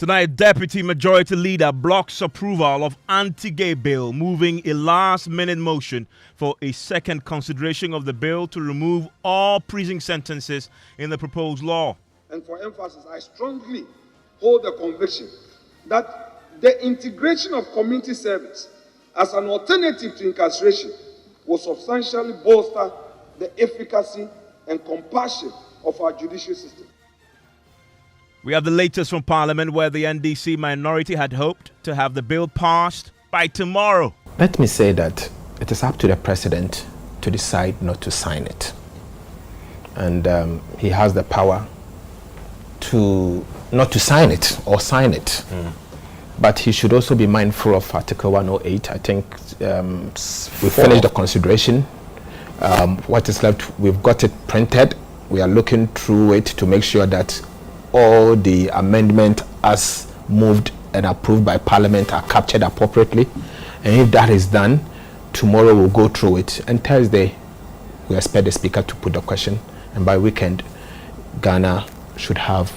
Tonight, Deputy Majority Leader blocks approval of anti-gay bill, moving a last-minute motion for a second consideration of the bill to remove all prison sentences in the proposed law. And for emphasis, I strongly hold the conviction that the integration of community service as an alternative to incarceration will substantially bolster the efficacy and compassion of our judicial system. We have the latest from Parliament, where the NDC minority had hoped to have the bill passed by tomorrow. Let me say that it is up to the President to decide not to sign it. And he has the power to not to sign it or sign it. But he should also be mindful of Article 108. I think we finished the consideration. What is left, we've got it printed. We are looking through it to make sure that all the amendments as moved and approved by Parliament are captured appropriately. And if that is done, tomorrow we'll go through it. And Thursday, we expect the Speaker to put the question. And by weekend, Ghana should have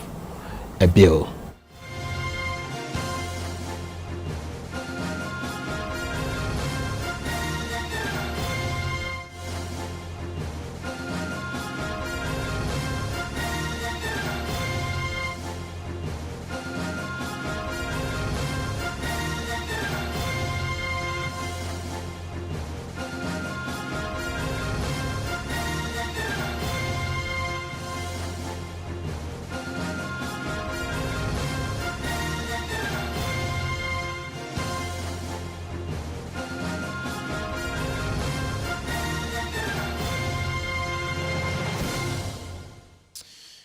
a bill.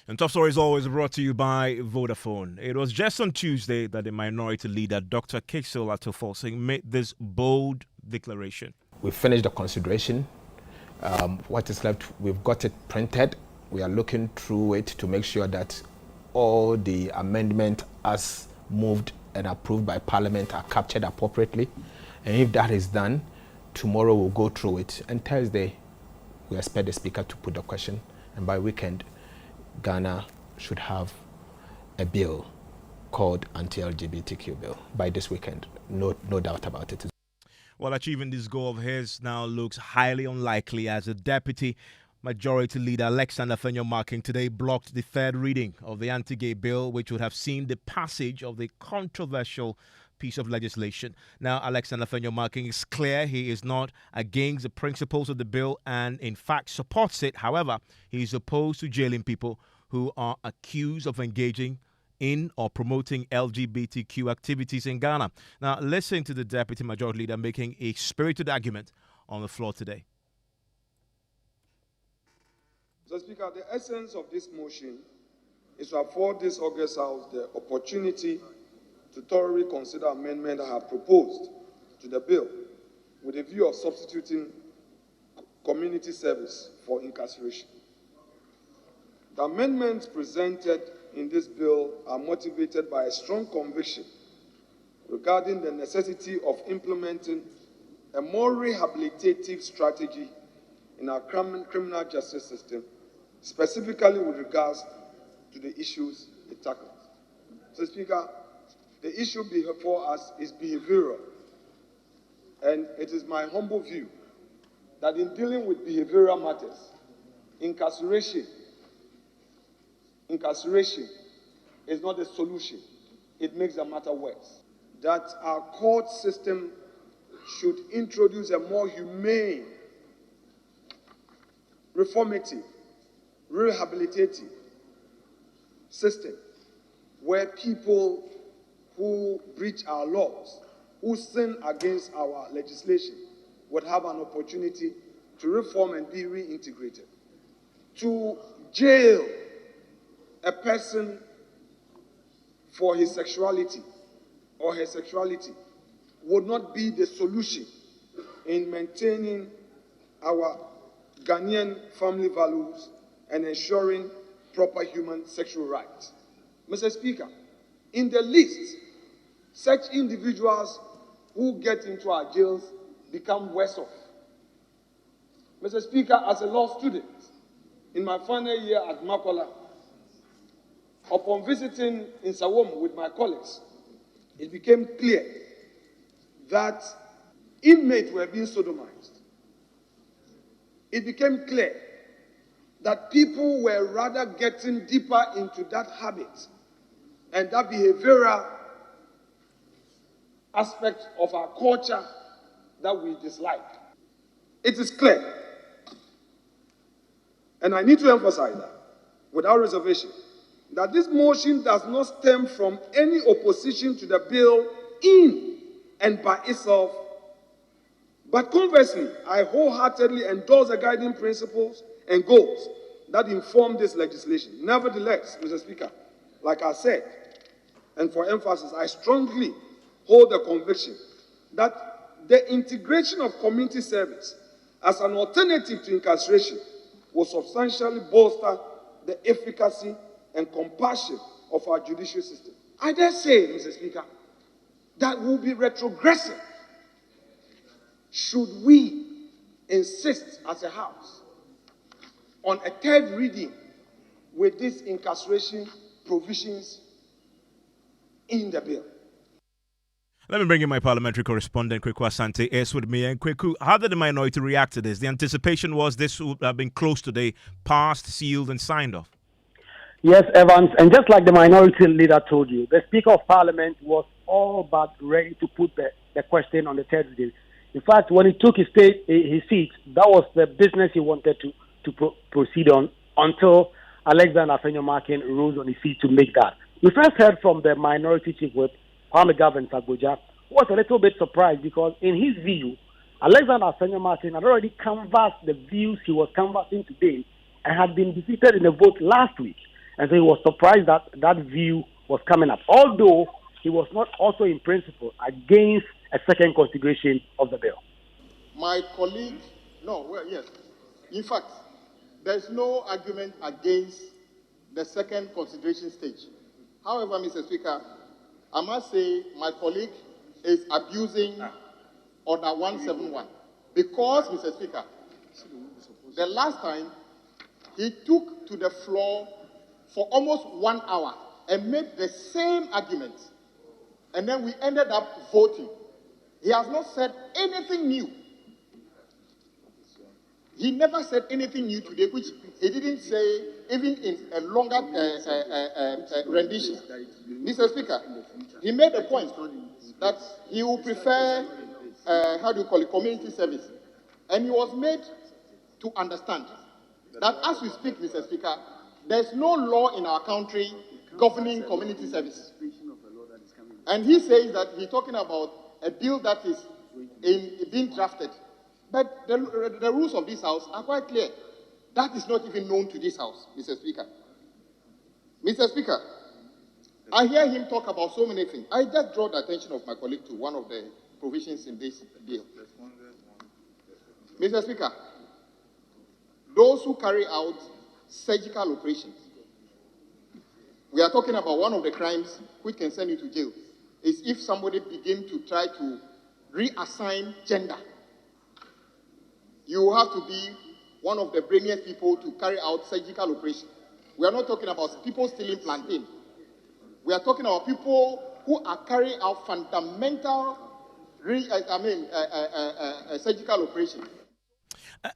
And Top Story is always brought to you by Vodafone. It was just on Tuesday that the minority leader, Dr. Kiksel Atofosing, made this bold declaration. We finished the consideration. What is left, we've got it printed. We are looking through it to make sure that all the amendments as moved and approved by Parliament are captured appropriately. And if that is done, tomorrow we'll go through it. And Thursday, we expect the Speaker to put the question. And by weekend, Ghana should have a bill called anti-LGBTQ bill by this weekend. No doubt about it. Well, achieving this goal of his now looks highly unlikely, as the Deputy Majority Leader Alexander Fenyo-Marking today blocked the third reading of the anti-gay bill, which would have seen the passage of the controversial piece of legislation. Now, Alexander Fenyo-Marking is clear he is not against the principles of the bill and, in fact, supports it. However, he is opposed to jailing people who are accused of engaging in or promoting LGBTQ activities in Ghana. Now, listen to the Deputy Majority Leader making a spirited argument on the floor today. Mr. Speaker, the essence of this motion is to afford this August House the opportunity to thoroughly consider amendments I have proposed to the bill with a view of substituting community service for incarceration. The amendments presented in this bill are motivated by a strong conviction regarding the necessity of implementing a more rehabilitative strategy in our criminal justice system, specifically with regards to the issues it tackles. Mr. Speaker, the issue before us is behavioral, and it is my humble view that in dealing with behavioral matters, incarceration is not a solution. It makes the matter worse. That our court system should introduce a more humane, reformative, rehabilitative system where people who breach our laws, who sin against our legislation, would have an opportunity to reform and be reintegrated. To jail a person for his sexuality or her sexuality would not be the solution in maintaining our Ghanaian family values and ensuring proper human sexual rights. Mr. Speaker, in the least, such individuals who get into our jails become worse off. Mr. Speaker, as a law student, in my final year at Makola, Upon visiting in Sawom with my colleagues, it became clear that inmates were being sodomized. It became clear that people were rather getting deeper into that habit and that behavioral aspect of our culture that we dislike. It is clear, and I need to emphasize that without reservation, that this motion does not stem from any opposition to the bill in and by itself, but conversely, I wholeheartedly endorse the guiding principles and goals that inform this legislation. Nevertheless, Mr. Speaker, like I said, and for emphasis, I strongly hold the conviction that the integration of community service as an alternative to incarceration will substantially bolster the efficacy and compassion of our judicial system. I dare say, Mr. Speaker, that will be retrogressive should we insist as a House on a third reading with these incarceration provisions in the bill. Let me bring in my parliamentary correspondent, Kweku Asante, is with me. And Kweku, how did the minority react to this? The anticipation was this would have been close today, passed, sealed, and signed off. Yes, Evans, and just like the minority leader told you, the Speaker of Parliament was all but ready to put the question on the third reading. In fact, when he took his seat, that was the business he wanted to proceed on until Alexander Afenyo-Markin rose on his feet to make that. We first heard from the minority chief whip, Kwame Gavin Sagboja, who was a little bit surprised because in his view, Alexander Afenyo-Markin had already canvassed the views he was canvassing today and had been defeated in a vote last week. And so he was surprised that that view was coming up, although he was not also in principle against a second consideration of the bill. My colleague, yes. In fact, there's no argument against the second consideration stage. However, Mr. Speaker, I must say my colleague is abusing Order 171 because, Mr. Speaker, the last time he took to the floor for almost 1 hour and made the same arguments, and then we ended up voting. He has not said anything new. He never said anything new today, which he didn't say even in a longer rendition. Mr. Speaker, he made a point that he would prefer, community service. And he was made to understand that as we speak, Mr. Speaker, there's no law in our country governing community service. And he says that he's talking about a bill that is being drafted. But the rules of this House are quite clear. That is not even known to this House, Mr. Speaker. Mr. Speaker, I hear him talk about so many things. I just draw the attention of my colleague to one of the provisions in this bill. Mr. Speaker, those who carry out surgical operations, we are talking about one of the crimes which can send you to jail, is if somebody begins to try to reassign gender. You have to be one of the brainiest people to carry out surgical operation. We are not talking about people stealing plantain. We are talking about people who are carrying out fundamental surgical operation.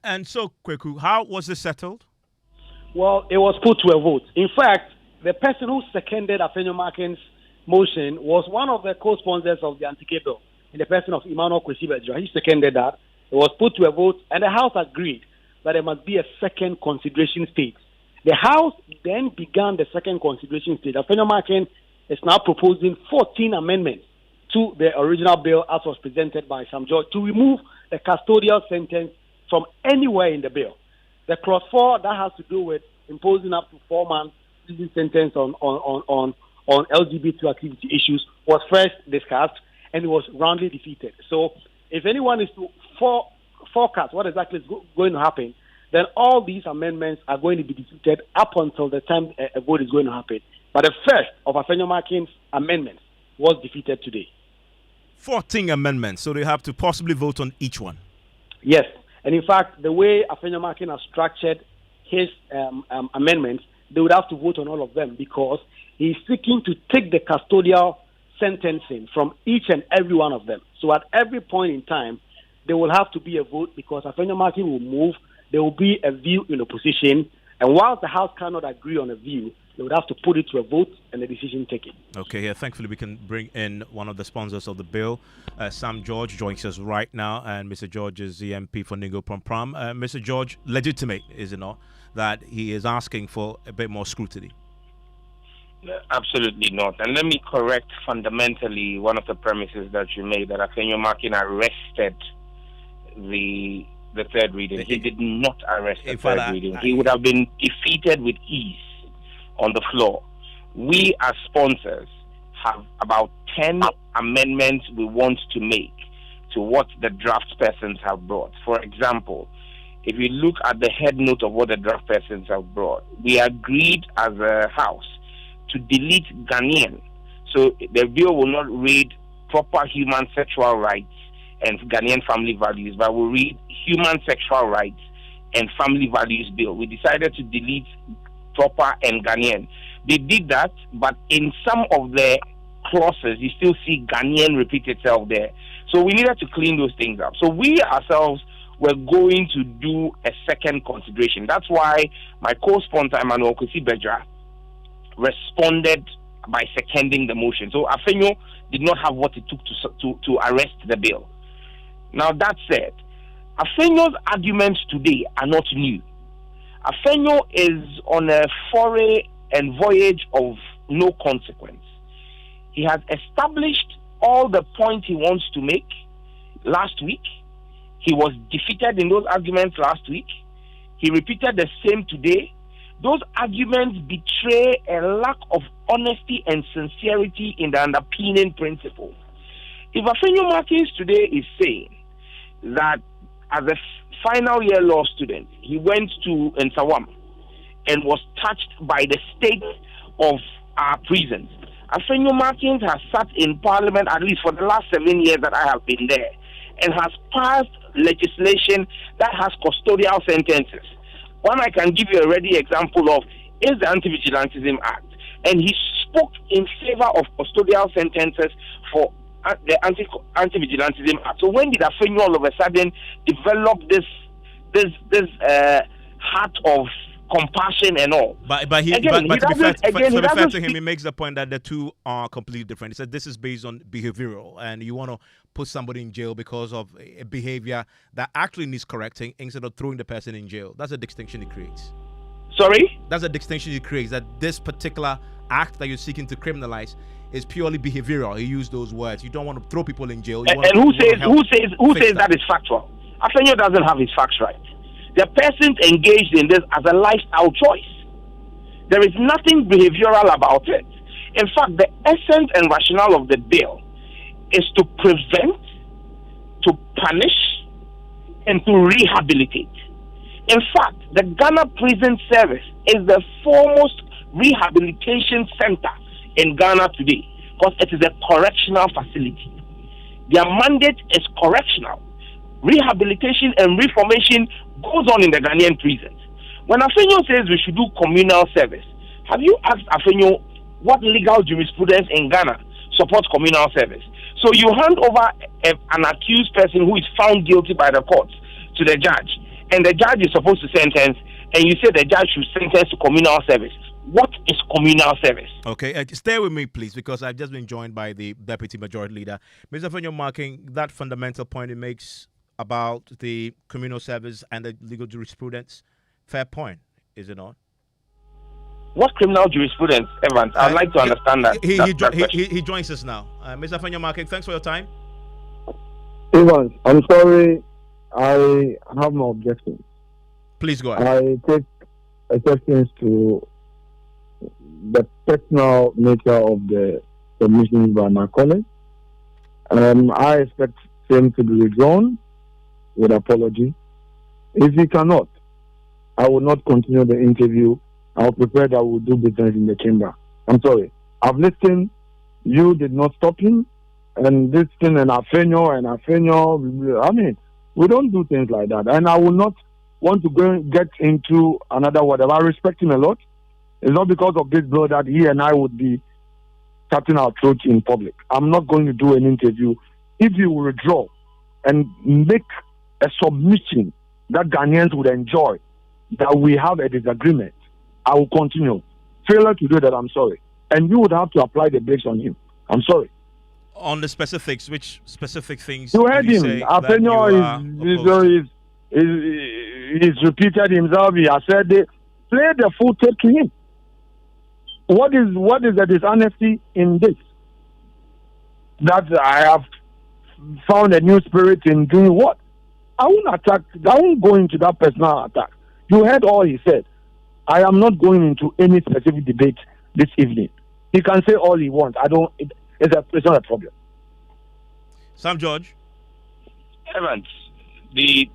And so, Kweku, how was this settled? Well, it was put to a vote. In fact, the person who seconded Afenyo-Markin's motion was one of the co-sponsors of the anti-K bill, in the person of Emmanuel Kwesi-Bedzua. He seconded that. It was put to a vote, and the House agreed that there must be a second consideration stage. The House then began the second consideration stage. Afenyo-Markin is now proposing 14 amendments to the original bill as was presented by Sam George to remove the custodial sentence from anywhere in the bill. The clause 4, that has to do with imposing up to 4 months prison sentence on LGBT activity issues, was first discussed, and it was roundly defeated. So if anyone is to forecast what exactly is going to happen, then all these amendments are going to be defeated up until the time a vote is going to happen. But the first of Afenyo-Markin's amendments was defeated today. 14 amendments, so they have to possibly vote on each one. Yes, and in fact, the way Afenyo-Markin has structured his amendments, they would have to vote on all of them because He's seeking to take the custodial sentencing from each and every one of them. So at every point in time, there will have to be a vote because Afenyo Markin will move. There will be a view in opposition. And whilst the House cannot agree on a view, they would have to put it to a vote and a decision taken. Okay, yeah, thankfully we can bring in one of the sponsors of the bill. Sam George joins us right now, and Mr. George is the MP for Ningo Pram. Mr. George, legitimate, is it not, that he is asking for a bit more scrutiny? Absolutely not. And let me correct fundamentally one of the premises that you made, that Afenyo Markin arrested the third reading. He did not arrest the third reading. He would have been defeated with ease on the floor. We as sponsors have about 10 amendments we want to make to what the draft persons have brought. For example, if you look at the head note of what the draft persons have brought, we agreed as a house to delete Ghanaian. So the bill will not read proper human sexual rights and Ghanaian family values, but will read human sexual rights and family values bill. We decided to delete proper and Ghanaian. They did that, but in some of the clauses, you still see Ghanaian repeat itself there. So we needed to clean those things up. So we ourselves were going to do a second consideration. That's why my co-sponsor, Emmanuel Kwesi-Bedzwa, responded by seconding the motion. So Afenyo did not have what it took to arrest the bill. Now that said, Afenyo's arguments today are not new. Afenyo is on a foray and voyage of no consequence. He has established all the points he wants to make last week. He was defeated in those arguments last week. He repeated the same today. Those arguments betray a lack of honesty and sincerity in the underpinning principle. If Afenyo Martins today is saying that as a final year law student, he went to Nsawam and was touched by the state of our prisons, Afenyo Martins has sat in Parliament at least for the last 7 years that I have been there and has passed legislation that has custodial sentences. One I can give you a ready example of is the Anti-Vigilantism Act. And he spoke in favor of custodial sentences for the Anti-Vigilantism Act. So when did Afenyo all of a sudden develop this heart of compassion and all? But to be fair to him, he makes the point that the two are completely different. He said this is based on behavioral, and you want to put somebody in jail because of a behavior that actually needs correcting instead of throwing the person in jail. That's a distinction he creates. Sorry? That's a distinction he creates, that this particular act that you're seeking to criminalize is purely behavioral. He used those words. You don't want to throw people in jail. And who says that is factual? Afenyo doesn't have his facts right. The person engaged in this as a lifestyle choice. There is nothing behavioral about it. In fact, the essence and rationale of the bill is to prevent, to punish, and to rehabilitate. In fact, the Ghana Prison Service is the foremost rehabilitation center in Ghana today because it is a correctional facility. Their mandate is correctional. Rehabilitation and reformation goes on in the Ghanaian prisons. When Afenyo says we should do communal service, have you asked Afenyo what legal jurisprudence in Ghana supports communal service? So you hand over an accused person who is found guilty by the courts to the judge, and the judge is supposed to sentence, and you say the judge should sentence to communal service. What is communal service? Okay, stay with me, please, because I've just been joined by the Deputy Majority Leader. Mr. Afenyo, marking that fundamental point it makes about the communal service and the legal jurisprudence. Fair point, is it not? What criminal jurisprudence, Evans? I'd like to understand that. He joins us now. Mr. Afenyo Marking, thanks for your time. Evans, I'm sorry. I have no objections. Please go ahead. I take exceptions to the personal nature of the submissions by my colleague. I expect him to be withdrawn with apology. If he cannot, I will not continue the interview. I'll prepare that we'll do business in the chamber. I'm sorry. I've listened. You did not stop him. And this thing and Afenyo, I mean, we don't do things like that. And I will not want to go and get into another whatever. I respect him a lot. It's not because of this bill that he and I would be cutting our throats in public. I'm not going to do an interview. If you withdraw and make a submission that Ghanaians would enjoy, that we have a disagreement, I will continue. Failure to do that, I'm sorry. And you would have to apply the brakes on him. I'm sorry. On the specifics, which specific things you heard him. Apenyo he's repeated himself. He has said, play the full tape to him. What is the dishonesty in this? That I have found a new spirit in doing what? I won't go into that personal attack. You heard all he said. I am not going into any specific debate this evening. He can say all he wants. It's not a problem. Sam George. Evans, the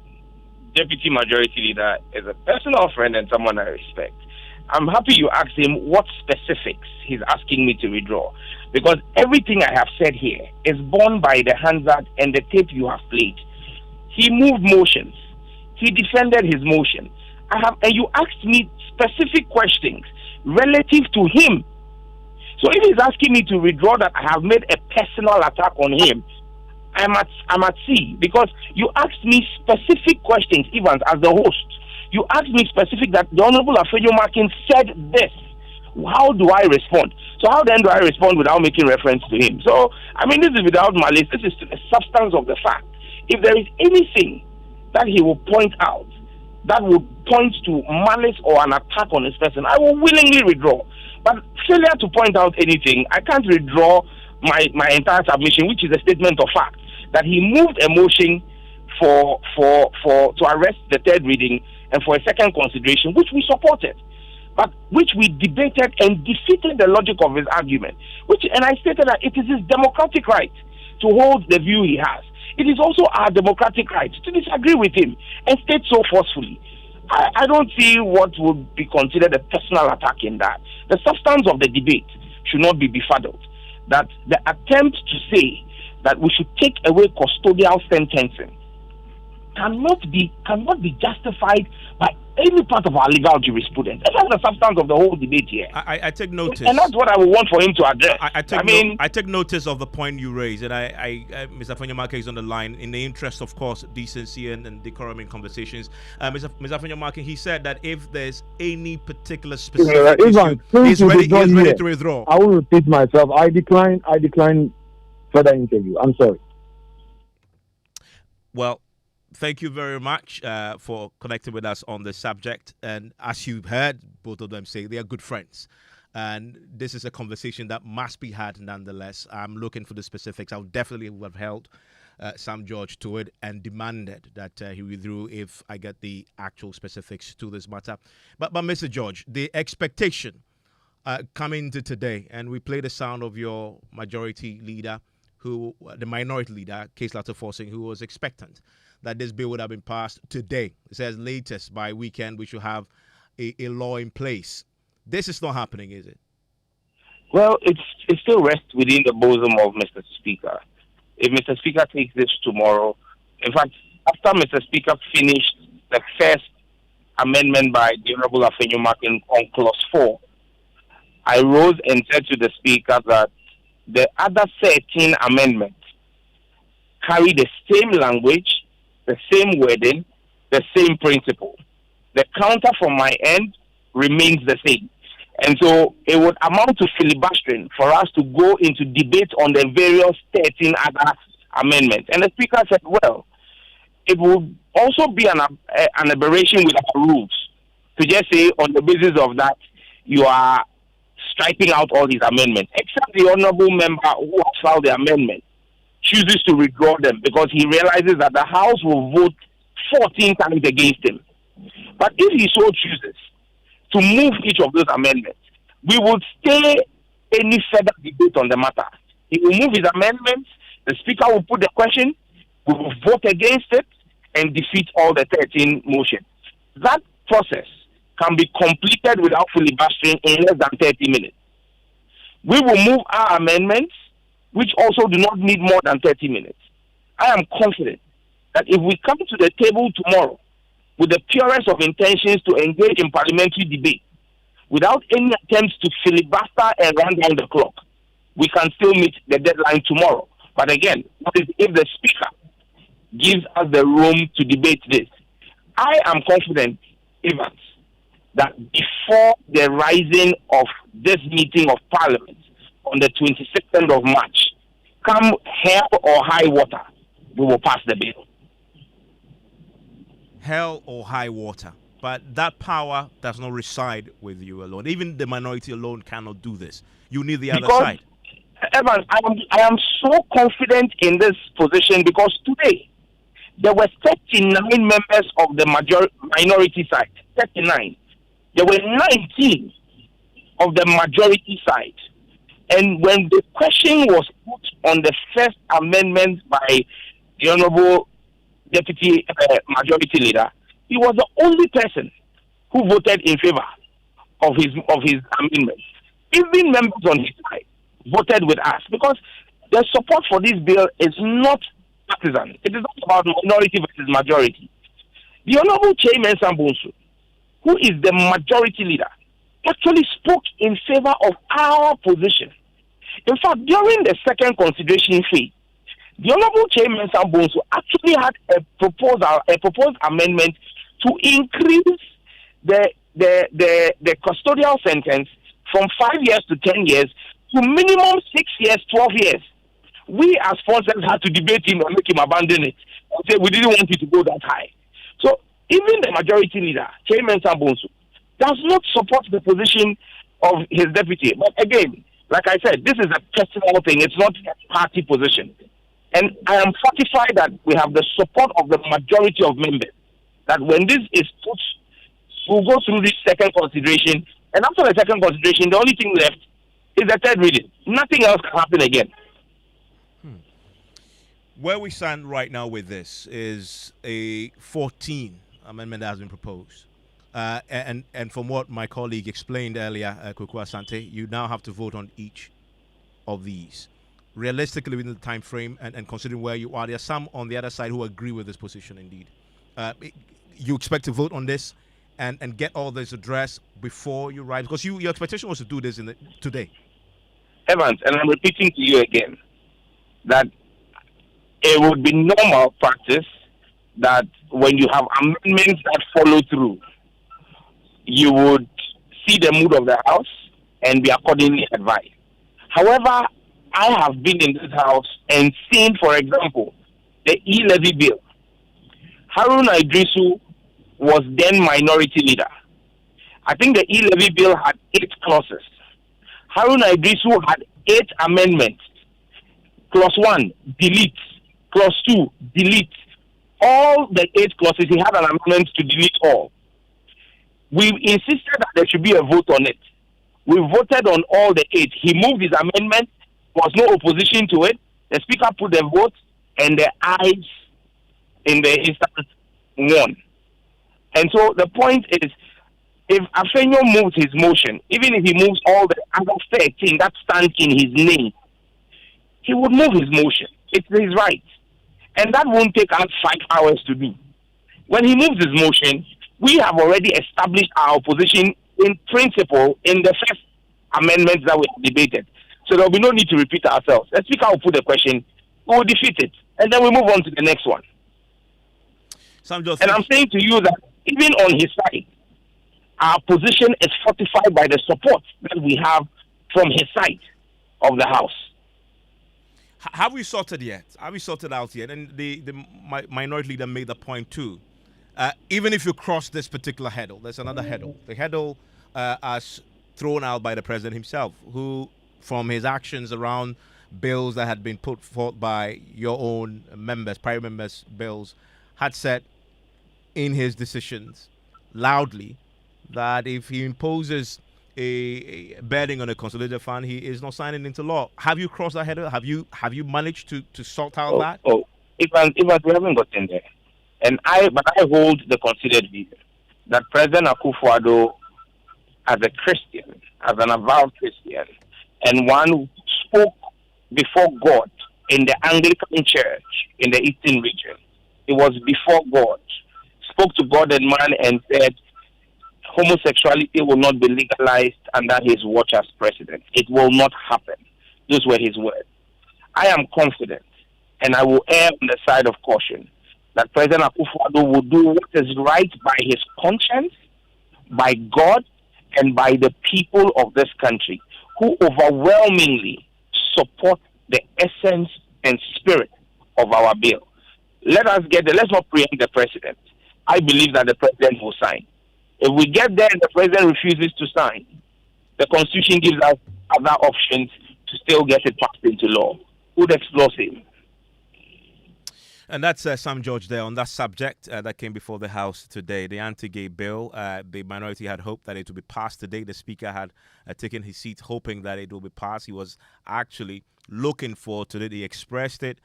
deputy majority leader is a personal friend and someone I respect. I'm happy you asked him what specifics he's asking me to withdraw, because everything I have said here is borne by the Hansard and the tape you have played. He moved motions. He defended his motion. And you asked me specific questions relative to him. So if he's asking me to withdraw that I have made a personal attack on him, I'm at sea, because you asked me specific questions, Evans, as the host. You asked me specific that the Honorable Afenyo Markin said this. How do I respond? So how then do I respond without making reference to him? So, this is without malice. This is the substance of the fact. If there is anything that he will point out that would point to malice or an attack on his person, I will willingly withdraw. But failure to point out anything, I can't withdraw my entire submission, which is a statement of fact, that he moved a motion to arrest the third reading and for a second consideration, which we supported, but which we debated and defeated the logic of his argument. And I stated that it is his democratic right to hold the view he has. It is also our democratic right to disagree with him and state so forcefully. I don't see what would be considered a personal attack in that. The substance of the debate should not be befuddled. That the attempt to say that we should take away custodial sentencing cannot be justified by any part of our legal jurisprudence. That's the substance of the whole debate here. I take notice, and that's what I would want for him to address. I take notice of the point you raised, and Mr. Afenyo Markin is on the line in the interest, of course, decency and decorum in conversations. Mr. Afenyo Markin, he said that if there's any particular specific issue, he's ready to withdraw. I will repeat myself. I decline further interview. I'm sorry. Well, thank you very much for connecting with us on the subject. And as you've heard, both of them say they are good friends. And this is a conversation that must be had nonetheless. I'm looking for the specifics. I would definitely have held Sam George to it and demanded that he withdrew if I get the actual specifics to this matter. But Mr. George, the expectation coming to today, and we play the sound of your majority leader, the minority leader, Case Latter Forcing, who was expectant that this bill would have been passed today. It says latest by weekend we should have a law in place. This is not happening, is it? Well, it still rests within the bosom of Mr. Speaker. If Mr. Speaker takes this tomorrow, in fact, after Mr. Speaker finished the first amendment by the Honorable Afenyo Markin on Clause 4, I rose and said to the Speaker that the other 13 amendments carry the same language, the same wording, the same principle. The counter from my end remains the same. And so it would amount to filibustering for us to go into debate on the various 13 other amendments. And the Speaker said, well, it would also be an aberration with our rules to just say on the basis of that you are striking out all these amendments, except the honorable member who has filed the amendment chooses to withdraw them because he realizes that the House will vote 14 times against him. But if he so chooses to move each of those amendments, we would stay any further debate on the matter. He will move his amendments, the Speaker will put the question, we will vote against it, and defeat all the 13 motions. That process can be completed without filibustering in less than 30 minutes. We will move our amendments, which also do not need more than 30 minutes. I am confident that if we come to the table tomorrow with the purest of intentions to engage in parliamentary debate, without any attempts to filibuster and run down the clock, we can still meet the deadline tomorrow. But again, what is if the Speaker gives us the room to debate this? I am confident, Evans, that before the rising of this meeting of Parliament on the 22nd of March, come hell or high water, we will pass the bill. Hell or high water. But that power does not reside with you alone. Even the minority alone cannot do this. You need the other side. Evans, I am so confident in this position because today there were 39 members of the minority side. 39. There were 19 of the majority side. And when the question was put on the first amendment by the Honorable Deputy Majority Leader, he was the only person who voted in favor of his amendment. Even members on his side voted with us because the support for this bill is not partisan. It is not about minority versus majority. The Honorable Evans Mensah, who is the majority leader, actually spoke in favor of our position. In fact, during the second consideration phase, the Honorable Evans Mensah actually had a proposed amendment to increase the custodial sentence from 5 years to 10 years to minimum 6 years, 12 years. We as sponsors had to debate him and make him abandon it and say we didn't want it to go that high. So even the majority leader, Evans Mensah, does not support the position of his deputy. But again, like I said, this is a personal thing. It's not a party position. And I am fortified that we have the support of the majority of members, that when this is put, we'll go through this second consideration. And after the second consideration, the only thing left is the third reading. Nothing else can happen again. Where we stand right now with this is a 14 amendment that has been proposed. And from what my colleague explained earlier, Kwaku Asante, you now have to vote on each of these. Realistically, within the time frame and considering where you are, there are some on the other side who agree with this position indeed. You expect to vote on this and get all this addressed before you rise? Because your expectation was to do this today. Evans, and I'm repeating to you again, that it would be normal practice that when you have amendments that follow through, you would see the mood of the House and be accordingly advised. However, I have been in this House and seen, for example, the e-levy bill. Haruna Idrisu was then minority leader. I think the e-levy bill had 8 clauses. Haruna Idrisu had 8 amendments. Clause 1, delete. Clause 2, delete. All the 8 clauses, he had an amendment to delete all. We insisted that there should be a vote on it. We voted on all the 8. He moved his amendment. There was no opposition to it. The Speaker put the vote, and the ayes in the instance won. And so the point is, if Afenyo moves his motion, even if he moves all the other 13 that stand in his name, he would move his motion. It's his right. And that won't take us 5 hours to do. When he moves his motion, we have already established our position in principle in the first amendments that we debated. So there will be no need to repeat ourselves. The Speaker will put the question, we will defeat it, and then we move on to the next one. And I'm saying to you that even on his side, our position is fortified by the support that we have from his side of the House. Have we sorted yet? Have we sorted out yet? And the minority leader made the point too. Even if you cross this particular hurdle, there's another hurdle. The hurdle as thrown out by the president himself, who, from his actions around bills that had been put forth by your own members, private members' bills, had said in his decisions loudly that if he imposes a burden on a consolidated fund, he is not signing into law. Have you crossed that hurdle? Have you managed to sort out that? If we haven't gotten there. But I hold the considered view that President Akufo-Addo, as a Christian, as an avowed Christian, and one who spoke before God in the Anglican Church in the Eastern region, it was before God, spoke to God and man and said, homosexuality will not be legalized under his watch as president. It will not happen. Those were his words. I am confident, and I will err on the side of caution, that President Akufo-Addo will do what is right by his conscience, by God, and by the people of this country, who overwhelmingly support the essence and spirit of our bill. Let's not preempt the president. I believe that the president will sign. If we get there and the president refuses to sign, the Constitution gives us other options to still get it passed into law. Who'd explore him? And that's Sam George there on that subject that came before the House today. The anti-gay bill, the minority had hoped that it would be passed today. The Speaker had taken his seat hoping that it will be passed. He was actually looking for today. He expressed it,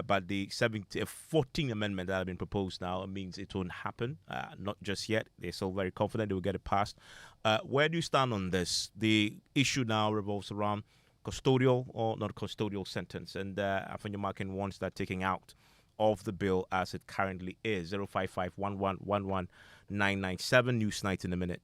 but the 14th amendment that had been proposed now means it won't happen. Not just yet. They're still very confident they will get it passed. Where do you stand on this? The issue now revolves around custodial or not custodial sentence, and Afenyo Markin wants that taking out of the bill as it currently is. 055-1111-997. Newsnight in a minute.